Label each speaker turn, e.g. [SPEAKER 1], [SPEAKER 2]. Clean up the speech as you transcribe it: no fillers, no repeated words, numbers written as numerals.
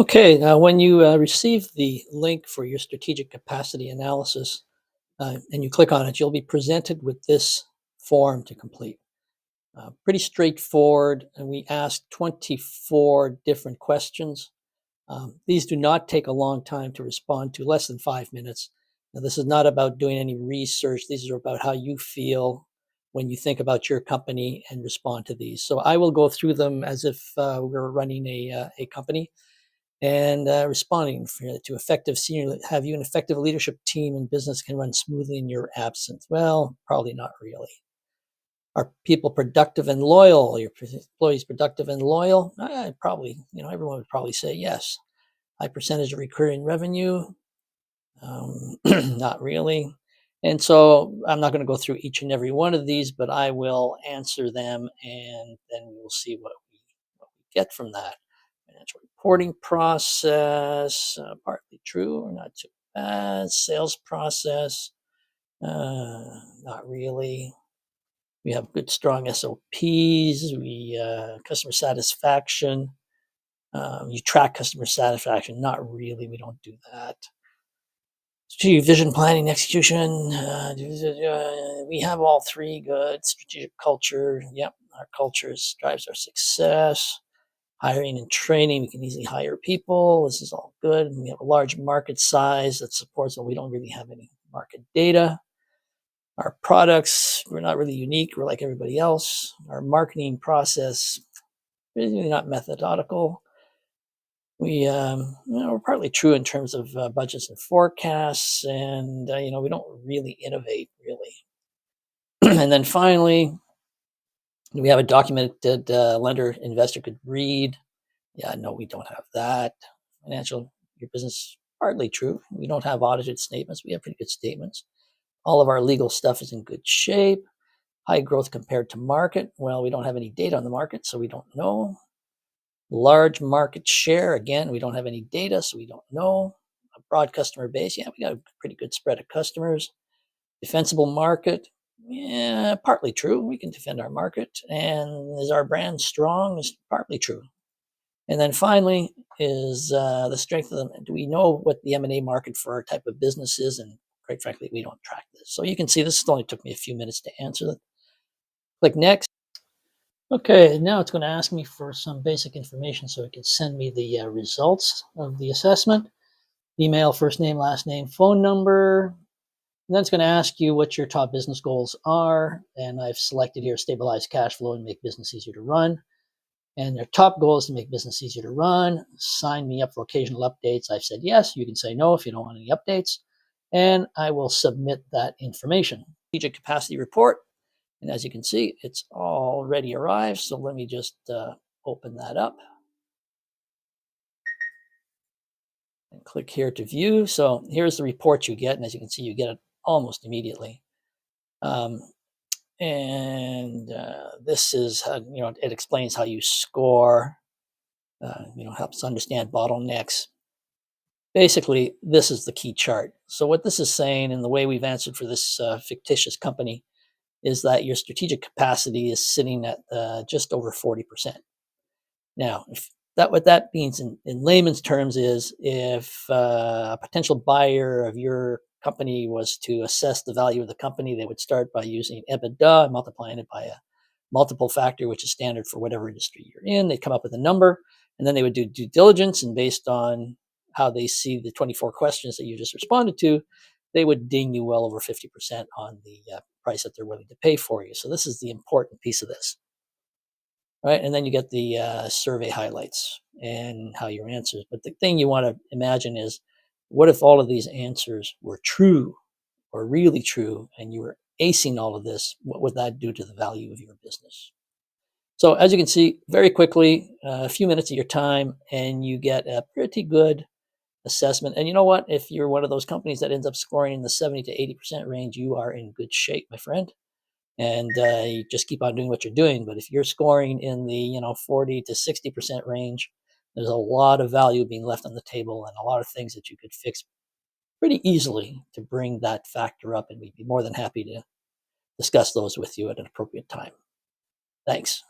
[SPEAKER 1] Okay, now when you receive the link for your strategic capacity analysis and you click on it, you'll be presented with this form to complete. Pretty straightforward, and we asked 24 different questions. These do not take a long time to respond to, less than 5 minutes. Now, this is not about doing any research. These are about how you feel when you think about your company and respond to these. So I will go through them as if we're running a company and responding to effective senior. Have you an effective leadership team and business can run smoothly in your absence? Well, probably not really. Are people productive and loyal? Are your employees productive and loyal? Probably, everyone would probably say yes. High percentage of recurring revenue? Not really. And so I'm not going to go through each and every one of these, but I will answer them and then we will see what we get from that. Financial reporting process, partly true or not too bad. Sales process, not really. We have good, strong SOPs. We customer satisfaction. You track customer satisfaction. Not really. We don't do that. Strategic vision planning, execution. We have all three good. Strategic culture. Yep, our culture drives our success. Hiring and training, we can easily hire people. This is all good. We have a large market size that supports, but we don't really have any market data. Our products, we're not really unique. We're like everybody else. Our marketing process, really not methodical. We're partly true in terms of budgets and forecasts, and we don't really innovate, really. And then finally, we have a document that lender investor could read. Yeah, no, we don't have that. Your business, partly true. We don't have audited statements. We have pretty good statements. All of our legal stuff is in good shape. High growth compared to market. Well, we don't have any data on the market, so we don't know. Large market share. Again, we don't have any data, so we don't know. A broad customer base. Yeah, we got a pretty good spread of customers. Defensible market. Yeah, partly true. We can defend our market. And is our brand strong? Is partly true. And then finally is the strength of them. Do we know what the M&A market for our type of business is? And quite frankly, we don't track this. So you can see this only took me a few minutes to answer that. Click next. Okay, now it's going to ask me for some basic information so it can send me the results of the assessment. Email, first name, last name, phone number. And then it's going to ask you what your top business goals are. And I've selected here stabilize cash flow and make business easier to run. And their top goal is to make business easier to run. Sign me up for occasional updates. I've said yes. You can say no if you don't want any updates. And I will submit that information. Strategic capacity report. And as you can see, it's already arrived. So let me just open that up and click here to view. So here's the report you get. And as you can see, you get it almost immediately. This is how, it explains how you score, helps understand bottlenecks. Basically, this is the key chart. So what this is saying, and the way we've answered for this fictitious company, is that your strategic capacity is sitting at just over 40%. Now, what that means in layman's terms is if a potential buyer of your company was to assess the value of the company, they would start by using EBITDA and multiplying it by a multiple factor, which is standard for whatever industry you're in. They'd come up with a number, and then they would do due diligence, and based on how they see the 24 questions that you just responded to, they would ding you well over 50% on the price that they're willing to pay for you. So this is the important piece of this, right? And then you get the survey highlights and how your answers. But the thing you want to imagine is, what if all of these answers were true or really true, and you were acing all of this? What would that do to the value of your business? So as you can see, very quickly, a few minutes of your time, and you get a pretty good assessment. And you know what? If you're one of those companies that ends up scoring in the 70 to 80% range, you are in good shape, my friend. And you just keep on doing what you're doing. But if you're scoring in the 40 to 60% range, there's a lot of value being left on the table and a lot of things that you could fix pretty easily to bring that factor up. And we'd be more than happy to discuss those with you at an appropriate time. Thanks.